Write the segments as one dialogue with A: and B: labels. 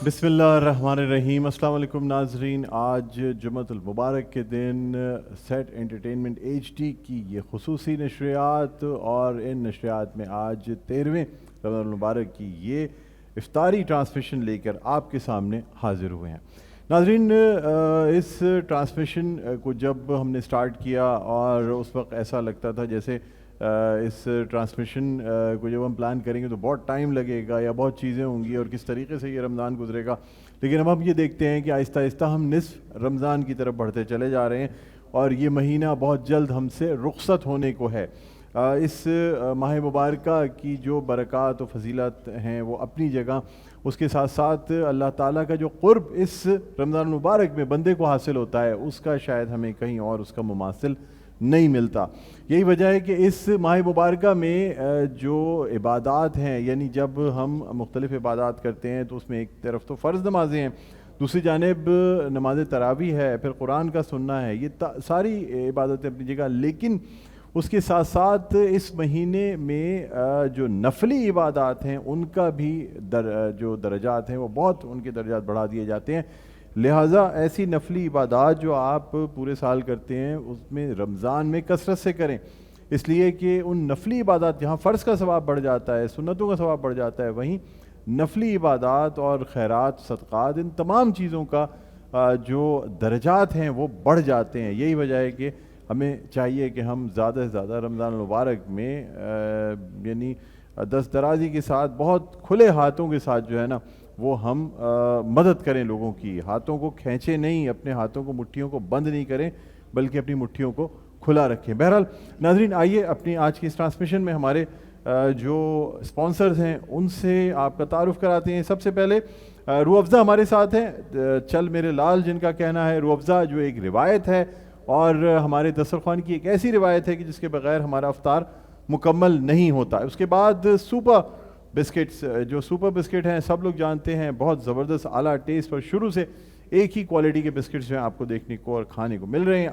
A: بسم اللہ الرحمن الرحیم۔ السلام علیکم ناظرین، آج جمعۃ المبارک کے دن سیٹ انٹرٹینمنٹ ایچ ڈی کی یہ خصوصی نشریات، اور ان نشریات میں آج 13ویں رمضان المبارک کی یہ افطاری ٹرانسمیشن لے کر آپ کے سامنے حاضر ہوئے ہیں۔ ناظرین، اس ٹرانسمیشن کو جب ہم نے سٹارٹ کیا اور اس وقت ایسا لگتا تھا جیسے اس ٹرانسمیشن کو جب ہم پلان کریں گے تو بہت ٹائم لگے گا یا بہت چیزیں ہوں گی اور کس طریقے سے یہ رمضان گزرے گا، لیکن اب ہم یہ دیکھتے ہیں کہ آہستہ آہستہ ہم نصف رمضان کی طرف بڑھتے چلے جا رہے ہیں اور یہ مہینہ بہت جلد ہم سے رخصت ہونے کو ہے۔ اس ماہ مبارکہ کی جو برکات و فضیلت ہیں وہ اپنی جگہ، اس کے ساتھ ساتھ اللہ تعالیٰ کا جو قرب اس رمضان المبارک میں بندے کو حاصل ہوتا ہے اس کا شاید ہمیں کہیں اور اس کا مماثل نہیں ملتا۔ یہی وجہ ہے کہ اس ماہ مبارکہ میں جو عبادات ہیں، یعنی جب ہم مختلف عبادات کرتے ہیں تو اس میں ایک طرف تو فرض نمازیں ہیں، دوسری جانب نماز تراویح ہے، پھر قرآن کا سننا ہے، یہ ساری عبادتیں اپنی جگہ، لیکن اس کے ساتھ ساتھ اس مہینے میں جو نفلی عبادات ہیں ان کا بھی جو درجات ہیں وہ بہت، ان کے درجات بڑھا دیے جاتے ہیں۔ لہٰذا ایسی نفلی عبادات جو آپ پورے سال کرتے ہیں اس میں رمضان میں کثرت سے کریں، اس لیے کہ ان نفلی عبادات جہاں فرض کا ثواب بڑھ جاتا ہے، سنتوں کا ثواب بڑھ جاتا ہے، وہیں نفلی عبادات اور خیرات، صدقات، ان تمام چیزوں کا جو درجات ہیں وہ بڑھ جاتے ہیں۔ یہی وجہ ہے کہ ہمیں چاہیے کہ ہم زیادہ سے زیادہ رمضان المبارک میں یعنی دست درازی کے ساتھ، بہت کھلے ہاتھوں کے ساتھ جو ہے نا وہ ہم مدد کریں لوگوں کی، ہاتھوں کو کھینچیں نہیں، اپنے ہاتھوں کو، مٹھیوں کو بند نہیں کریں بلکہ اپنی مٹھیوں کو کھلا رکھیں۔ بہرحال ناظرین، آئیے اپنی آج کی اس ٹرانسمیشن میں ہمارے جو اسپانسرز ہیں ان سے آپ کا تعارف کراتے ہیں۔ سب سے پہلے روح افزا ہمارے ساتھ ہیں، چل میرے لال، جن کا کہنا ہے روح افزا جو ایک روایت ہے اور ہمارے دسترخوان کی ایک ایسی روایت ہے کہ جس کے بغیر ہمارا افطار مکمل نہیں ہوتا۔ اس کے بعد سپر بسکٹس، جو سپر بسکٹ ہیں سب لوگ جانتے ہیں، بہت زبردست اعلیٰ ٹیسٹ اور شروع سے ایک ہی کوالٹی کے بسکٹس جو ہیں آپ کو دیکھنے کو اور کھانے کو مل رہے ہیں۔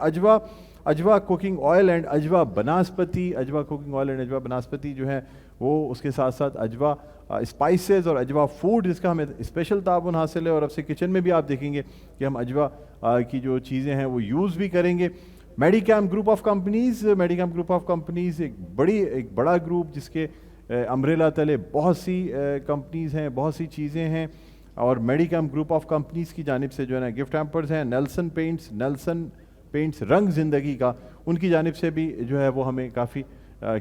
A: اجوا کوکنگ آئل اینڈ اجوا بناسپتی، اجوا کوکنگ آئل اینڈ اجوا بناسپتی جو ہے وہ، اس کے ساتھ ساتھ اجوا اسپائسز اور اجوا فوڈ، جس کا ہمیں اسپیشل تعاون حاصل ہے، اور اب سے کچن میں بھی آپ دیکھیں گے کہ ہم اجوا کی جو چیزیں ہیں وہ یوز بھی کریں گے۔ میڈی کیمپ گروپ آف کمپنیز، میڈی کیمپ گروپ آف کمپنیز ایک بڑا گروپ جس کے امبریلا تلے بہت سی کمپنیز ہیں، بہت سی چیزیں ہیں، اور میڈی کیمپ گروپ آف کمپنیز کی جانب سے جو ہے نا گفٹ ہیمپرز ہیں، نیلسن پینٹس رنگ زندگی کا، ان کی جانب سے بھی جو ہے وہ ہمیں کافی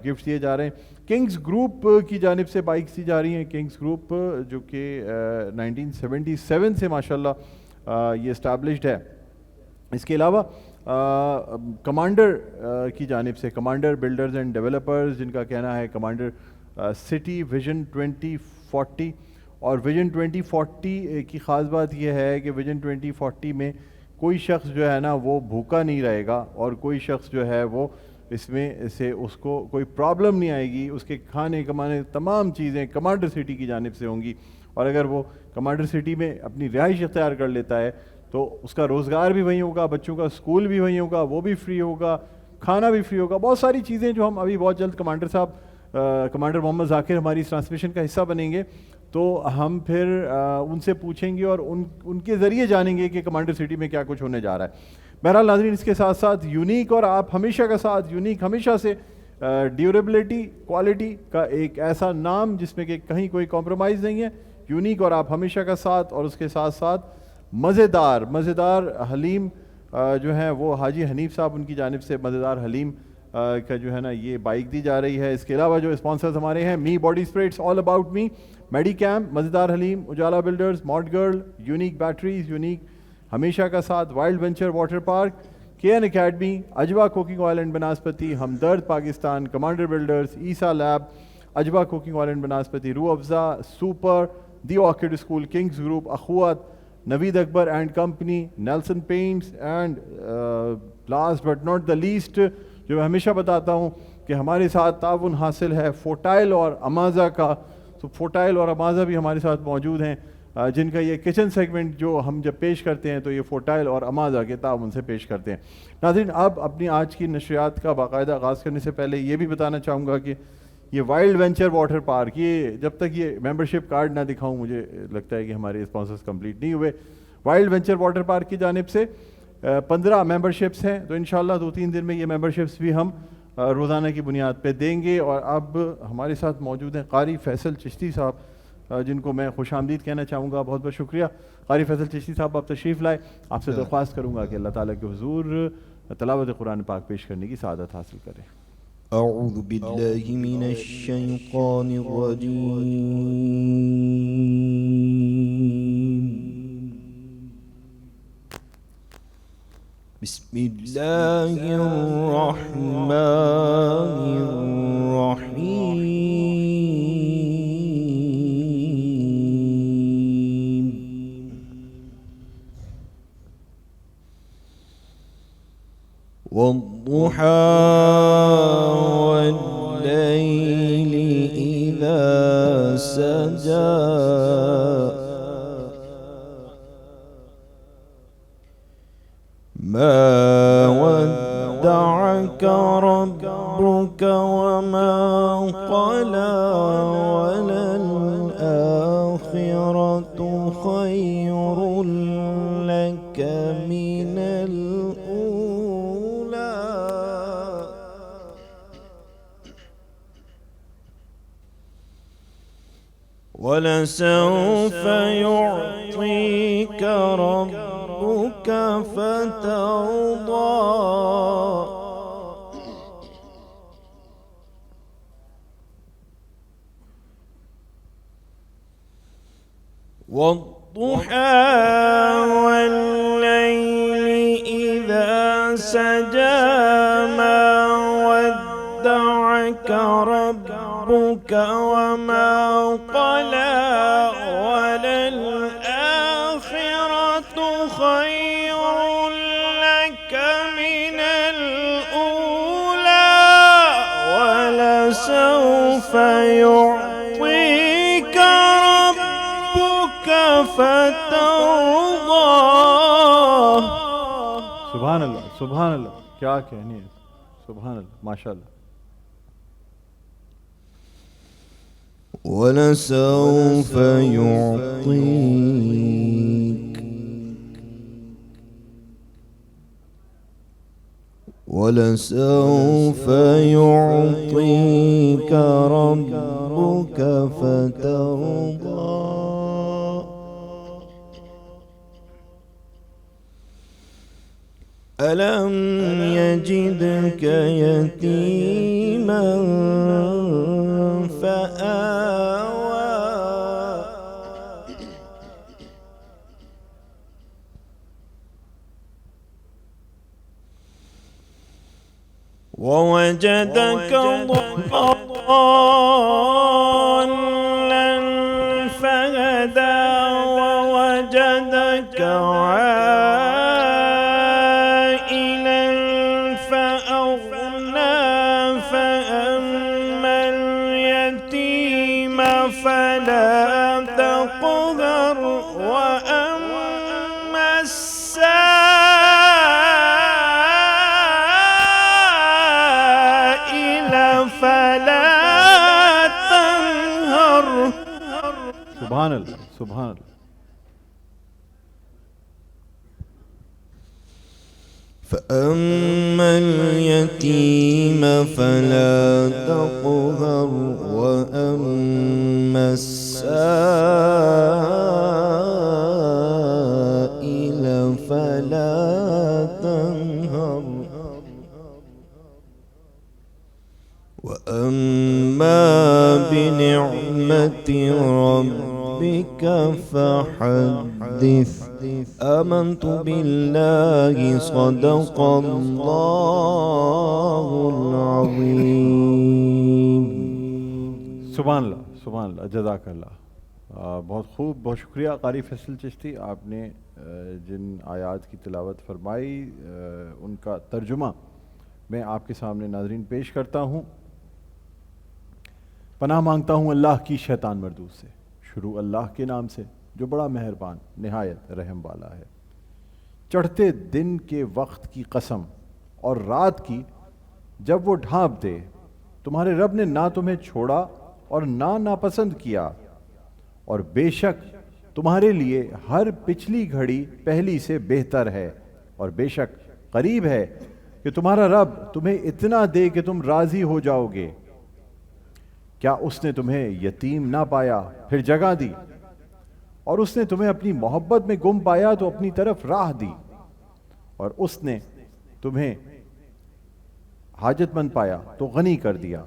A: گفٹ دیے جا رہے ہیں۔ کنگز گروپ کی جانب سے بائکس دی جا رہی ہیں، کنگز گروپ جو کہ 1977 سے ماشاءاللہ یہ اسٹیبلشڈ ہے۔ اس کے علاوہ کمانڈر کی جانب سے، کمانڈر بلڈرز اینڈ ڈیولپرز، جن کا کہنا ہے کمانڈر سٹی ویژن 2040، اور ویژن 2040 کی خاص بات یہ ہے کہ ویژن 2040 میں کوئی شخص جو ہے نا وہ بھوکا نہیں رہے گا، اور کوئی شخص جو ہے وہ اس میں سے اس کو کوئی پرابلم نہیں آئے گی، اس کے کھانے کمانے تمام چیزیں کمانڈر سٹی کی جانب سے ہوں گی، اور اگر وہ کمانڈر سٹی میں اپنی رہائش اختیار کر لیتا ہے تو اس کا روزگار بھی وہیں ہوگا، بچوں کا اسکول بھی وہیں ہوگا، وہ بھی فری ہوگا، کھانا بھی فری ہوگا، بہت ساری چیزیں جو ہم ابھی بہت جلد کمانڈر محمد ذاکر ہماری اس ٹرانسمیشن کا حصہ بنیں گے تو ہم پھر ان سے پوچھیں گے اور ان کے ذریعے جانیں گے کہ کمانڈر سٹی میں کیا کچھ ہونے جا رہا ہے۔ بہرحال ناظرین، اس کے ساتھ ساتھ یونیک، اور آپ ہمیشہ کا ساتھ یونیک ہمیشہ سے ڈیوریبلٹی، کوالٹی کا ایک ایسا نام جس میں کہ کہیں کوئی کمپرومائز نہیں ہے، یونیک اور آپ ہمیشہ کا ساتھ، اور اس کے ساتھ ساتھ مزیدار حلیم جو ہیں وہ حاجی حنیف صاحب ان کی جانب سے مزیدار حلیم کا جو ہے نا یہ بائک دی جا رہی ہے۔ اس کے علاوہ جو اسپانسرز ہمارے ہیں، me body spray, it's all about me, medi camp, Mazedar Haleem, Ujala builders, mod grill, unique batteries, unique ہمیشہ کا ساتھ، wild venture water park, K N academy, Ajwa cooking oil and banaspati, Hamdard Pakistan, commander builders, Essa lab, Ajwa cooking oil and banaspati, Rooh Afza, super, the orchid school, kings group, Akhuwat, Naveed Akbar and company, Nelson paints, and last but not the least, جو میں ہمیشہ بتاتا ہوں کہ ہمارے ساتھ تعاون حاصل ہے فوٹائل اور امازا کا، تو فوٹائل اور امازا بھی ہمارے ساتھ موجود ہیں، جن کا یہ کچن سیگمنٹ جو ہم جب پیش کرتے ہیں تو یہ فوٹائل اور امازا کے تعاون سے پیش کرتے ہیں۔ ناظرین، اب اپنی آج کی نشریات کا باقاعدہ آغاز کرنے سے پہلے یہ بھی بتانا چاہوں گا کہ یہ وائلڈ وینچر واٹر پارک، یہ جب تک یہ ممبرشپ کارڈ نہ دکھاؤں مجھے لگتا ہے کہ ہمارے اسپانسرز کمپلیٹ نہیں ہوئے. وائلڈ وینچر واٹر پارک کی جانب سے 15 ممبرشپس ہیں، تو انشاءاللہ 2-3 دن میں یہ ممبرشپس بھی ہم روزانہ کی بنیاد پہ دیں گے. اور اب ہمارے ساتھ موجود ہیں قاری فیصل چشتی صاحب، جن کو میں خوش آمدید کہنا چاہوں گا. بہت بہت شکریہ قاری فیصل چشتی صاحب، آپ تشریف لائے. آپ سے درخواست کروں گا کہ اللہ تعالیٰ کے حضور تلاوت قرآن پاک پیش کرنے کی سعادت حاصل کریں.
B: اعوذ باللہ من الشیطان الرجیم. بسم اللہ الرحمن الرحیم. والضحى والليل إذا سجى ما ودعك ربك وما قلى وللآخرة خير لك من الأولى ولسوف يعطيك ربك فترضى والضحى والليل إذا سجى ما ودعك ربك وما قلى وللآخرة خير لك من الأولى ولسوف يعطيك ربك فترضى.
A: سبحان اللہ سبحان اللہ، کیا کہنی ہے، سبحان اللہ، ماشاء اللہ.
B: ولسوف يعطيك ولسوف يعطيك ربك فترضى. ألم يجدك يتيما فآوى ووجدك ضالا فهدى ووجدك عائلا فأغنى فأما اليتيم فلا تقهر وأما السائل فلا تنهر.
A: سبحان اللہ سبحان اللہ.
B: فأما اليتيم فلا تقهر وأما السائل فلا تنهر وأما بنعمة ربك فحدث. آمنت بالله صدق الله العظيم.
A: سبحان اللہ سبحان اللہ، جزاک اللہ. بہت خوب، بہت شکریہ قاری فیصل چشتی. آپ نے جن آیات کی تلاوت فرمائی ان کا ترجمہ میں آپ کے سامنے ناظرین پیش کرتا ہوں. پناہ مانگتا ہوں اللہ کی شیطان مردود سے. شروع اللہ کے نام سے جو بڑا مہربان نہایت رحم والا ہے. چڑھتے دن کے وقت کی قسم اور رات کی جب وہ ڈھانپ دے تو تمہارے رب نے نہ تمہیں چھوڑا اور نہ ناپسند کیا، اور بے شک تمہارے لیے ہر پچھلی گھڑی پہلی سے بہتر ہے، اور بے شک قریب ہے کہ تمہارا رب تمہیں اتنا دے کہ تم راضی ہو جاؤ گے۔ کیا اس نے تمہیں یتیم نہ پایا پھر جگہ دی، اور اس نے تمہیں اپنی محبت میں گم پایا تو اپنی طرف راہ دی، اور اس نے تمہیں حاجت مند پایا تو غنی کر دیا۔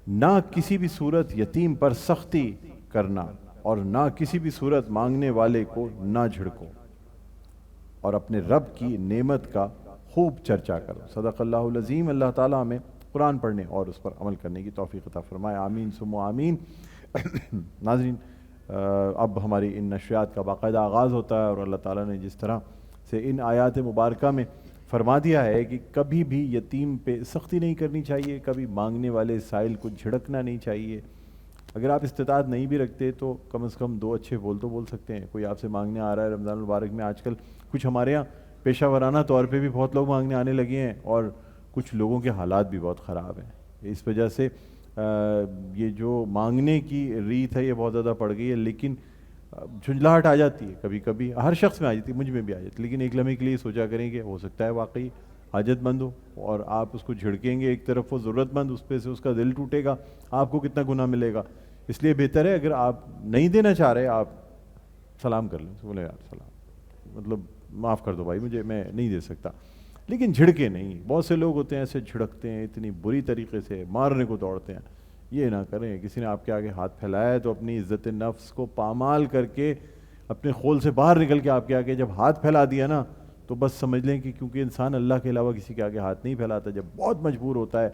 A: نہ کسی بھی صورت یتیم پر سختی کرنا، اور نہ کسی بھی صورت مانگنے والے کو نہ جھڑکو، اور اپنے رب کی نعمت کا خوب چرچا کرو۔ صدق اللہ العظیم۔ اللہ تعالیٰ ہمیں قرآن پڑھنے اور اس پر عمل کرنے کی توفیق عطا فرمائے، آمین ثم آمین۔ ناظرین، اب ہماری ان نشریات کا باقاعدہ آغاز ہوتا ہے، اور اللہ تعالیٰ نے جس طرح سے ان آیات مبارکہ میں فرما دیا ہے کہ کبھی بھی یتیم پہ سختی نہیں کرنی چاہیے، کبھی مانگنے والے سائل کو جھڑکنا نہیں چاہیے۔ اگر آپ استطاعت نہیں بھی رکھتے تو کم از کم 2 اچھے بول تو بول سکتے ہیں۔ کوئی آپ سے مانگنے آ رہا ہے رمضان المبارک میں، آج کل کچھ ہمارے ہاں پیشہ ورانہ طور پہ بھی بہت لوگ مانگنے آنے لگے ہیں، اور کچھ لوگوں کے حالات بھی بہت خراب ہیں۔ اس وجہ سے یہ جو مانگنے کی ریت ہے یہ بہت زیادہ پڑ گئی ہے، لیکن جھنجھلاہٹ آ جاتی ہے کبھی کبھی، ہر شخص میں آ جاتی ہے، مجھ میں بھی آ جاتی ہے، لیکن ایک لمحے کے لیے سوچا کریں کہ ہو سکتا ہے واقعی حاجت مند ہو، اور آپ اس کو جھڑکیں گے ایک طرف، وہ ضرورت مند، اس پہ سے اس کا دل ٹوٹے گا، آپ کو کتنا گناہ ملے گا۔ اس لیے بہتر ہے اگر آپ نہیں دینا چاہ رہے، آپ سلام کر لیں، بولے یار سلام، مطلب معاف کر دو بھائی، میں نہیں دے سکتا، لیکن جھڑکے نہیں۔ بہت سے لوگ ہوتے ہیں ایسے جھڑکتے ہیں، اتنی بری طریقے سے مارنے کو دوڑتے ہیں، یہ نہ کریں۔ کسی نے آپ کے آگے ہاتھ پھیلایا ہے تو اپنی عزت نفس کو پامال کر کے اپنے خول سے باہر نکل کے آپ کے آگے جب ہاتھ پھیلا دیا نا، تو بس سمجھ لیں کہ کیونکہ انسان اللہ کے علاوہ کسی کے آگے ہاتھ نہیں پھیلاتا، جب بہت مجبور ہوتا ہے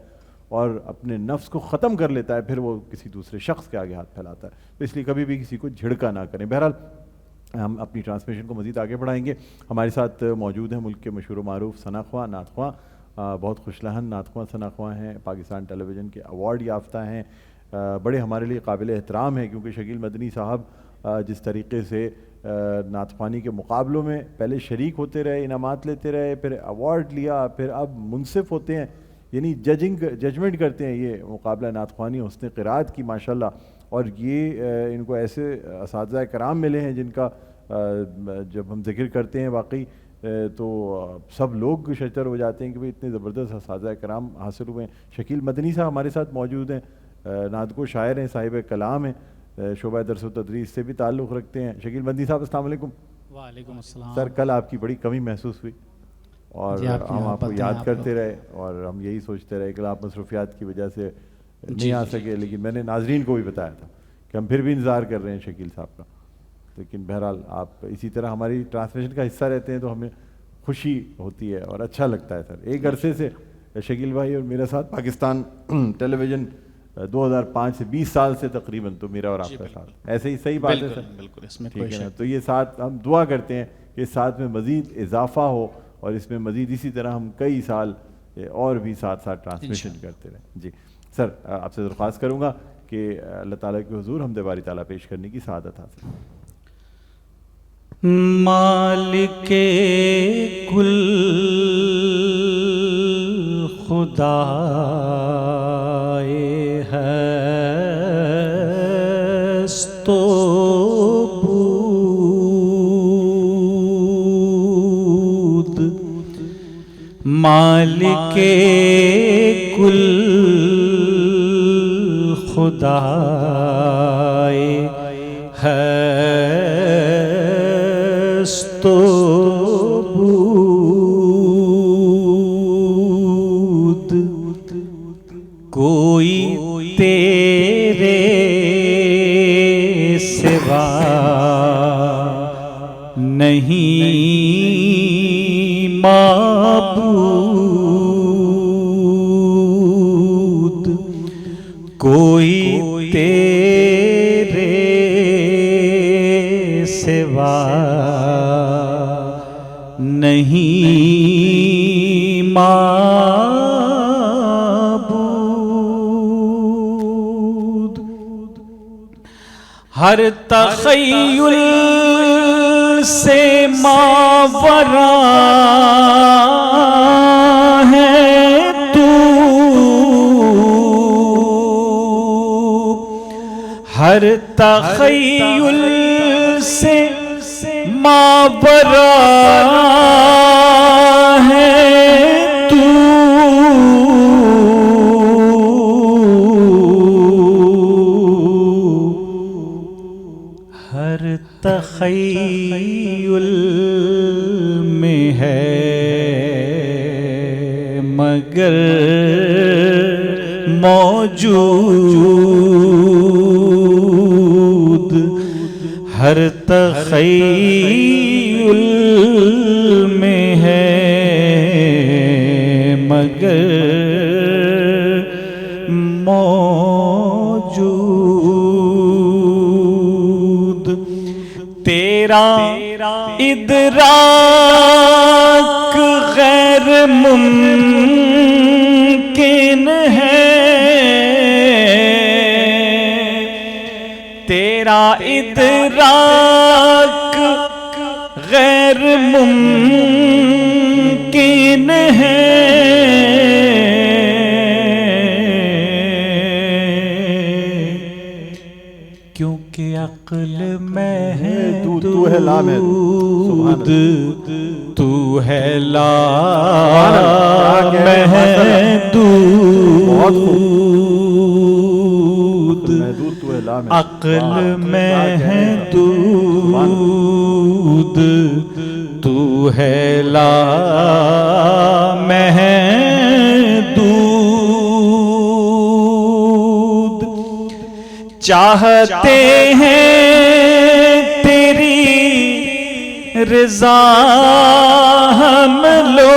A: اور اپنے نفس کو ختم کر لیتا ہے، پھر وہ کسی دوسرے شخص کے آگے ہاتھ پھیلاتا ہے۔ تو اس لیے کبھی بھی کسی کو جھڑکا نہ کریں۔ بہرحال ہم اپنی ٹرانسمیشن کو مزید آگے بڑھائیں گے۔ ہمارے ساتھ موجود ہیں ملک کے مشہور و معروف ثنا خواں، نعت خواں، بہت خوش لہن نعت خواں ثنا خواں ہیں، پاکستان ٹیلی ویژن کے ایوارڈ یافتہ ہیں، بڑے ہمارے لیے قابل احترام ہیں، کیونکہ شکیل مدنی صاحب جس طریقے سے نعت خوانی کے مقابلوں میں پہلے شریک ہوتے رہے، انعامات لیتے رہے، پھر ایوارڈ لیا، پھر اب منصف ہوتے ہیں، یعنی ججمنٹ کرتے ہیں۔ یہ مقابلہ نعت خوانی حسن قرات کی ماشاءاللہ، اور یہ ان کو ایسے اساتذہ کرام ملے ہیں جن کا جب ہم ذکر کرتے ہیں واقعی تو سب لوگ شجر ہو جاتے ہیں کہ بھئی اتنے زبردست اساتذہ کرام حاصل ہوئے ہیں۔ شکیل مدنی صاحب ہمارے ساتھ موجود ہیں، نعت کو شاعر ہیں، صاحب کلام ہیں، شعبہ درس و تدریس سے بھی تعلق رکھتے ہیں۔ شکیل مدنی صاحب السلام علیکم۔
C: وعلیکم السلام
A: سر، کل آپ کی بڑی کمی محسوس ہوئی، اور ہم آپ کو یاد کرتے رہے، اور ہم یہی سوچتے رہے کہ آپ مصروفیات کی وجہ سے نہیں آ سکے، لیکن میں نے ناظرین کو بھی بتایا تھا کہ ہم پھر بھی انتظار کر رہے ہیں شکیل صاحب کا۔ لیکن بہرحال آپ اسی طرح ہماری ٹرانسمیشن کا حصہ رہتے ہیں تو ہمیں خوشی ہوتی ہے اور اچھا لگتا ہے۔ سر، ایک عرصے سے شکیل بھائی اور میرے ساتھ پاکستان ٹیلی ویژن 2005 سے 20 سال سے تقریباً تو میرا اور آپ کا ساتھ ایسے ہی، صحیح بات ہے سر؟
C: بالکل، اس میں
A: ٹھیک ہے نا؟ تو یہ ساتھ ہم دعا کرتے ہیں کہ اس ساتھ میں مزید اضافہ ہو، اور اس میں مزید اسی طرح ہم کئی سال اور بھی ساتھ ساتھ ٹرانسمیشن کرتے رہیں۔ جی سر، آپ سے درخواست کروں گا کہ اللہ تعالیٰ کے حضور حمد باری تعالیٰ پیش کرنے کی سعادت حاصل۔
C: مالک کل خدا ہست و بود، مالک کل خدا ہست و بود، کوئی تیرے سوا نہیں معبود، کوئی تیرے سوا نہیں معبود، ہر تخیل سے ماورا ہے تو، ہر تخیل سے ماورا ہے تو، ہر تخیل میں ہے مگر موجود، ہر تخیل میں ہے مگر موجود، تیرا ادراک غیر ممکن ہے، تیرا ادراک غیر ممکن ہے، کیونکہ عقل محدود،
A: تو ہے لا محدود،
C: تو ہے لا محدود، عقل محدود، تو ہے لا محدود، چاہتے ہیں تیری رضا ہم لوگ،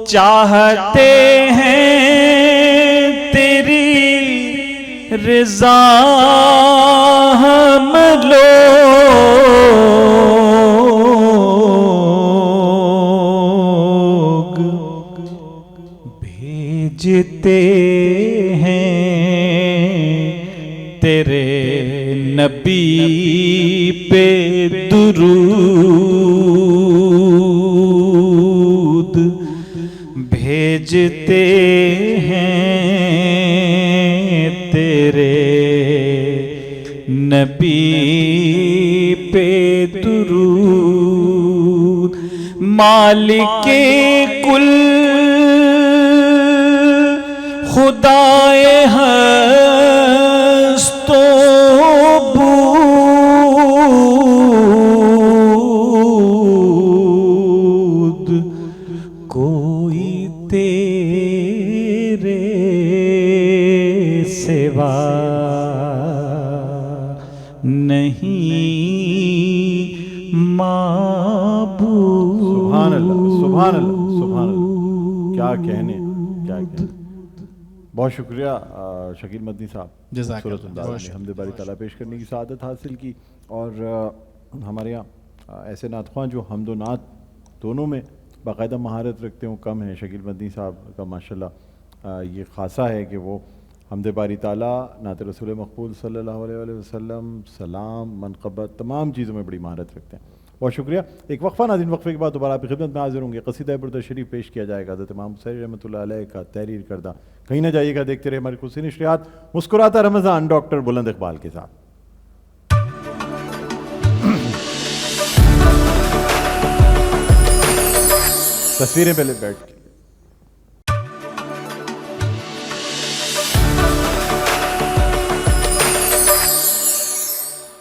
C: چاہتے ہیں تیری رضا ہم لوگ، بھیجتے ہیں تیرے نبی پہ درود، بھیجتے ہیں تیرے نبی پہ درود، مالک کل خدائے ہست و بود، کوئی تیرے سوا نہیں معبود۔
A: سبحان اللہ، سبحان اللہ، سبحان اللہ، کیا کہنے، کیا کہنے۔ بہت شکریہ شکیل مدنی صاحب،
C: جزاک اللہ،
A: صورت انداز میں حمد باری تعالیٰ پیش کرنے کی سعادت حاصل کی، اور ہمارے یہاں ایسے نعت خواں جو حمد و نعت دونوں میں باقاعدہ مہارت رکھتے ہوں کم ہیں۔ شکیل مدنی صاحب کا ماشاءاللہ یہ خاصہ ہے کہ وہ حمد باری تعالیٰ، نعت رسول مقبول صلی اللہ علیہ وسلم، سلام، منقبت، تمام چیزوں میں بڑی مہارت رکھتے ہیں۔ بہت شکریہ۔ ایک وقفہ ناظرین، وقفے کے بعد دوبارہ آپ کی خدمت میں حاضر ہوں گے۔ قصیدہ برد شریف پیش کیا جائے گا حضرت امام حسین رحمۃ اللہ علیہ کا تحریر کردہ۔ کہیں نہ جائیے گا، دیکھتے رہے ہماری خصوصی نشریات مسکراتا رمضان ڈاکٹر بلند اقبال کے ساتھ۔ تصویریں پہلے بیٹھ